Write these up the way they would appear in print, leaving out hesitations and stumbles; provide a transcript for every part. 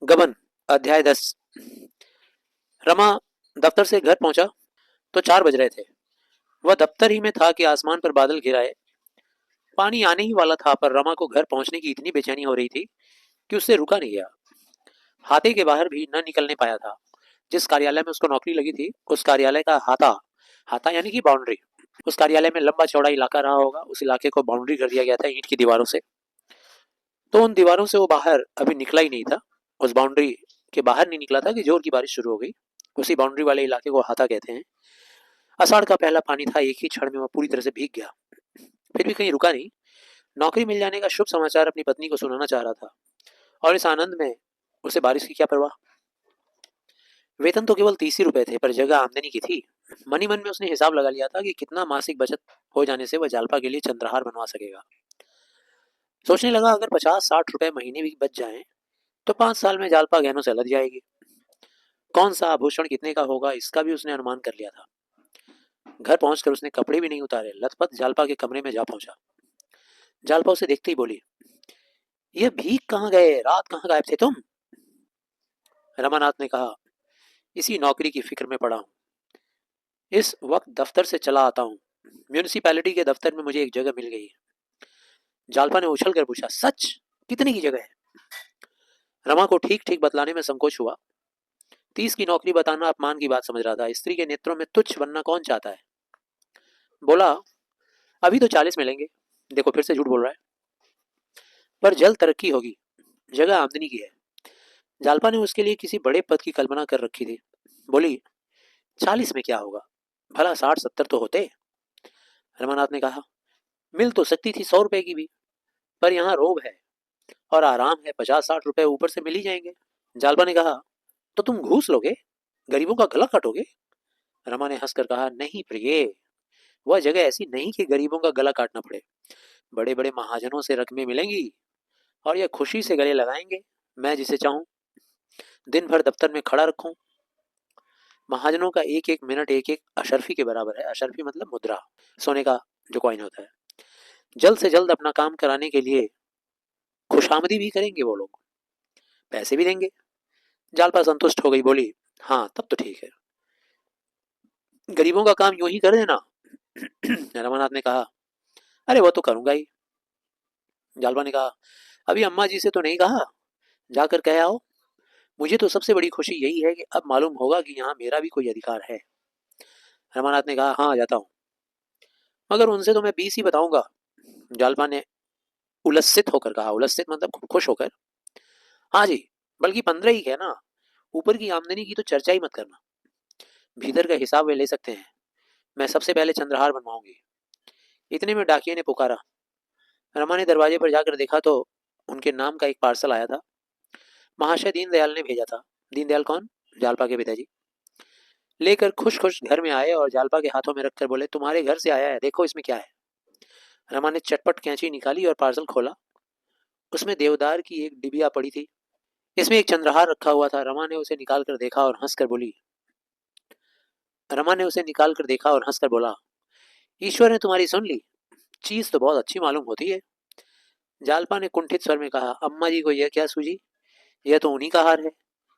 गबन अध्याय 10। रमा दफ्तर से घर पहुंचा तो 4 बज रहे थे। वह दफ्तर ही में था कि आसमान पर बादल घिराए पानी आने ही वाला था, पर रमा को घर पहुंचने की इतनी बेचैनी हो रही थी कि उससे रुका नहीं गया। हाथे के बाहर भी न निकलने पाया था। जिस कार्यालय में उसको नौकरी लगी थी उस कार्यालय का हाथा हाथा यानी कि बाउंड्री, उस कार्यालय में लंबा चौड़ा इलाका रहा होगा। उस इलाके को बाउंड्री कर दिया गया था ईंट की दीवारों से। तो उन दीवारों से वो बाहर अभी निकला ही नहीं था। उस बाउंड्री के बाहर नहीं निकला था कि जोर की बारिश शुरू हो गई। उसी बाउंड्री वाले इलाके को हाथा कहते हैं। आषाढ़ का पहला पानी था। एक ही क्षण में वह पूरी तरह से भीग गया। फिर भी कहीं रुका नहीं। नौकरी मिल जाने का शुभ समाचार अपनी पत्नी को सुनाना चाह रहा था, और इस आनंद में उसे बारिश की क्या परवाह। वेतन तो केवल 30 ही रुपए थे, पर जगह आमदनी की थी। मनी मन में उसने हिसाब लगा लिया था कि कितना मासिक बचत हो जाने से वह जालपा के लिए चंद्रहार बनवा सकेगा। सोचने लगा, अगर 50-60 रुपए महीने भी बच जाएं तो 5 साल में जालपा गहनों से लद जाएगी। कौन सा आभूषण कितने का होगा इसका भी उसने अनुमान कर लिया था। घर पहुंचकर उसने कपड़े भी नहीं उतारे, लथपथ जालपा के कमरे में जा पहुंचा। जालपा उसे देखते ही बोली, ये भीग कहाँ गए, रात कहाँ गायब थे तुम। रमानाथ ने कहा, इसी नौकरी की फिक्र में पड़ा हूँ। इस वक्त दफ्तर से चला आता हूँ। म्यूनिसिपैलिटी के दफ्तर में मुझे एक जगह मिल गई है। जालपा ने उछल कर पूछा, सच? कितने की जगह है? रमा को ठीक ठीक बतलाने में संकोच हुआ। 30 की नौकरी बताना अपमान की बात समझ रहा था। स्त्री के नेत्रों में तुच्छ बनना कौन चाहता है। बोला, अभी तो 40 मिलेंगे। देखो फिर से झूठ बोल रहा है। पर जल्द तरक्की होगी, जगह आमदनी की है। जालपा ने उसके लिए किसी बड़े पद की कल्पना कर रखी थी। बोली, 40 में क्या होगा, भला 60-70 तो होते। रमानाथ ने कहा, मिल तो सकती थी 100 रुपए की भी, पर यहाँ रोब है और आराम है। 50-60 रुपए ऊपर से मिल ही जाएंगे। जालपा ने कहा, तो तुम घूस लोगे, गरीबों का गला काटोगे। रमा ने हंसकर कहा, नहीं प्रिय, वह जगह ऐसी नहीं कि गरीबों का गला काटना पड़े। बड़े बड़े महाजनों से रकमें मिलेंगी और यह खुशी से गले लगाएंगे। मैं जिसे चाहूं दिन भर दफ्तर में खड़ा रखूं। महाजनों का एक एक मिनट एक एक अशर्फी के बराबर है। अशर्फी मतलब मुद्रा, सोने का जो कॉइन होता है। जल्द से जल्द अपना काम कराने के लिए खुशामदी भी करेंगे वो लोग, पैसे भी देंगे। जालपा संतुष्ट हो गई, बोली, हाँ तब तो ठीक है, गरीबों का काम यूं ही कर देना। रमानाथ ने कहा, अरे वो तो करूंगा ही। जालपा ने कहा, अभी अम्मा जी से तो नहीं कहा, जाकर कह आओ। मुझे तो सबसे बड़ी खुशी यही है कि अब मालूम होगा कि यहाँ मेरा भी कोई अधिकार है। रमानाथ ने कहा, हाँ जाता हूँ, मगर उनसे तो मैं 20 ही बताऊंगा। जालपा ने उलसित होकर कहा, उलसित मतलब खुश होकर। हाँ जी, बल्कि 15 ही है ना। ऊपर की आमदनी की तो चर्चा ही मत करना, भीतर का हिसाब वे ले सकते हैं। मैं सबसे पहले चंद्रहार बनवाऊंगी। इतने में डाकिये ने पुकारा। रमा ने दरवाजे पर जाकर देखा तो उनके नाम का एक पार्सल आया था। महाशय दीनदयाल ने भेजा था। दीनदयाल कौन? जालपा के पिताजी। लेकर खुश खुश घर में आए और जालपा के हाथों में रखकर बोले, तुम्हारे घर से आया है, देखो इसमें क्या है। रमा ने चटपट कैंची निकाली और पार्सल खोला। उसमें देवदार की एक डिबिया पड़ी थी। इसमें एक चंद्रहार रखा हुआ था। रमा ने उसे निकाल कर देखा और हंसकर बोला, ईश्वर ने तुम्हारी सुन ली, चीज तो बहुत अच्छी मालूम होती है। जालपा ने कुंठित स्वर में कहा, अम्मा जी को यह क्या सूझी, यह तो उन्हीं का हार है,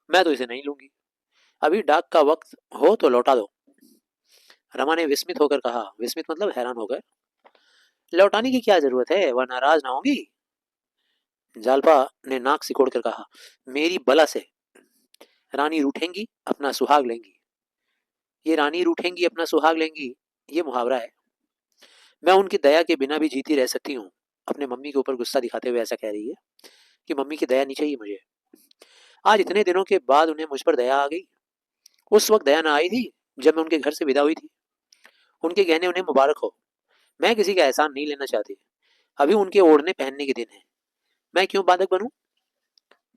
मैं तो इसे नहीं लूंगी। अभी डाक का वक्त हो तो लौटा दो। रमा ने विस्मित होकर कहा, विस्मित मतलब हैरान होकर, लौटाने की क्या जरूरत है, वह नाराज ना होंगी। जालपा ने नाक सिकोड़कर कहा, मेरी बला से रानी रूठेंगी अपना सुहाग लेंगी। ये रानी रूठेंगी अपना सुहाग लेंगी, ये मुहावरा है। मैं उनकी दया के बिना भी जीती रह सकती हूँ। अपने मम्मी के ऊपर गुस्सा दिखाते हुए ऐसा कह रही है कि मम्मी की दया नहीं चाहिए मुझे। आज इतने दिनों के बाद उन्हें मुझ पर दया आ गई। उस वक्त दया ना आई थी जब मैं उनके घर से विदा हुई थी। उनके गहने उन्हें मुबारक हो। मैं किसी का एहसान नहीं लेना चाहती। अभी उनके ओढ़ने पहनने के दिन है। मैं क्यों बाधक बनूं?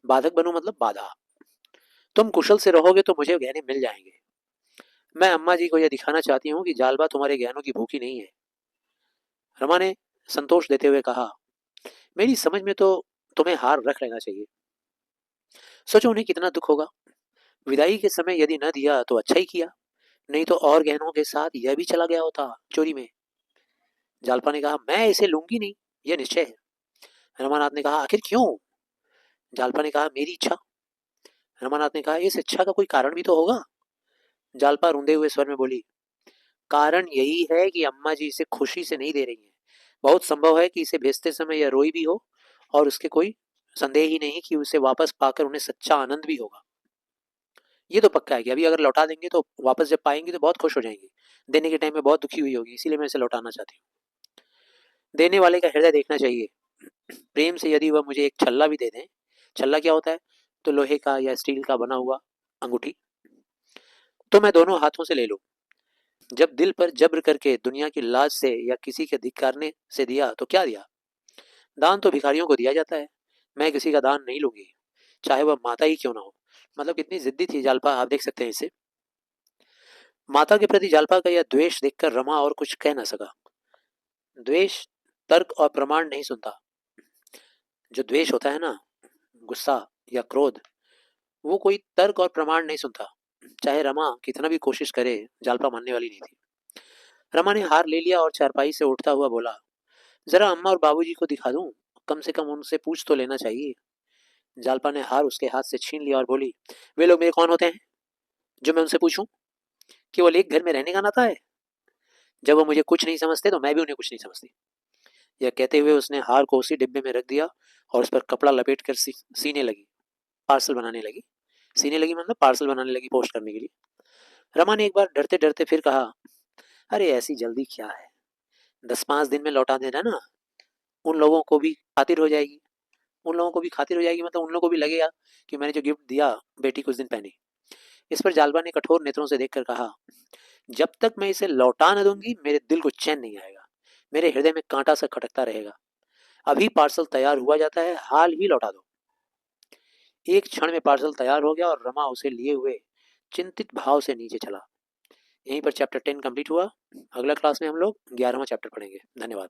बाधक बनूं मतलब बाधा। तुम कुशल से रहोगे तो मुझे गहने मिल जाएंगे। मैं अम्मा जी को यह दिखाना चाहती हूँ कि जालबा तुम्हारे गहनों की भूखी नहीं है। रमा ने संतोष देते हुए कहा, मेरी समझ में तो तुम्हें हार रख लेना चाहिए। सोचो उन्हें कितना दुख होगा। विदाई के समय यदि न दिया तो अच्छा ही किया, नहीं तो और गहनों के साथ यह भी चला गया होता चोरी में। जालपा ने कहा, मैं इसे लूंगी नहीं, यह निश्चय है। रमानाथ ने कहा, आखिर क्यों? जालपा ने कहा, मेरी इच्छा। रमानाथ ने कहा, इस इच्छा का कोई कारण भी तो होगा। जालपा रूंधे हुए स्वर में बोली, कारण यही है कि अम्मा जी इसे खुशी से नहीं दे रही हैं। बहुत संभव है कि इसे भेजते समय यह रोई भी हो, और उसके कोई संदेह ही नहीं कि उसे वापस पाकर उन्हें सच्चा आनंद भी होगा। ये तो पक्का है कि अभी अगर लौटा देंगे तो वापस जब पाएंगी तो बहुत खुश हो जाएंगी। देने के टाइम में बहुत दुखी हुई होगी, इसीलिए मैं इसे लौटाना चाहती हूँ। देने वाले का हृदय देखना चाहिए। प्रेम से यदि वह मुझे एक छल्ला भी दे दें। छल्ला क्या होता है? तो लोहे का या स्टील का बना हुआ अंगूठी, तो मैं दोनों हाथों से ले लूं। जब दिल पर जब्र करके दुनिया की लाज से या किसी के धिक्कारने से दिया तो क्या दिया? दान तो भिखारियों को दिया जाता है। मैं किसी का दान नहीं लूंगी, चाहे वह माता ही क्यों ना हो। मतलब कितनी जिद्दी थी जालपा, आप देख सकते हैं इसे। माता के प्रति जालपा का यह द्वेष देखकर रमा और कुछ कह न सका। द्वेष तर्क और प्रमाण नहीं सुनता। जो द्वेष होता है ना, गुस्सा या क्रोध, वो कोई तर्क और प्रमाण नहीं सुनता। चाहे रमा कितना भी कोशिश करे, जालपा मानने वाली नहीं थी। रमा ने हार ले लिया और चारपाई से उठता हुआ बोला, जरा अम्मा और बाबूजी को दिखा दूं, कम से कम उनसे पूछ तो लेना चाहिए। जालपा ने हार उसके हाथ से छीन लिया और बोली, वे लोग मेरे कौन होते हैं जो मैं उनसे पूछूं? केवल एक घर में रहने का नाता है। जब वो मुझे कुछ नहीं समझते तो मैं भी उन्हें कुछ नहीं समझती। यह कहते हुए उसने हार को उसी डिब्बे में रख दिया और उस पर कपड़ा लपेट कर सीने लगी, पार्सल बनाने लगी। सीने लगी मतलब पार्सल बनाने लगी पोस्ट करने के लिए। रमा ने एक बार डरते डरते फिर कहा, अरे ऐसी जल्दी क्या है, 10-5 दिन में लौटा देना ना। उन लोगों को भी खातिर हो जाएगी। उन लोगों को भी खातिर हो जाएगी मतलब उन लोगों को भी लगेगा कि मैंने जो गिफ्ट दिया बेटी कुछ दिन पहले। इस पर जालबा ने कठोर नेत्रों से देखकर कहा, जब तक मैं इसे लौटा न दूंगी मेरे दिल को चैन नहीं आएगा। मेरे हृदय में कांटा सा खटकता रहेगा। अभी पार्सल तैयार हुआ जाता है, हाल ही लौटा दो। एक क्षण में पार्सल तैयार हो गया और रमा उसे लिए हुए चिंतित भाव से नीचे चला। यहीं पर चैप्टर 10 कंप्लीट हुआ। अगला क्लास में हम लोग 11वां चैप्टर पढ़ेंगे। धन्यवाद।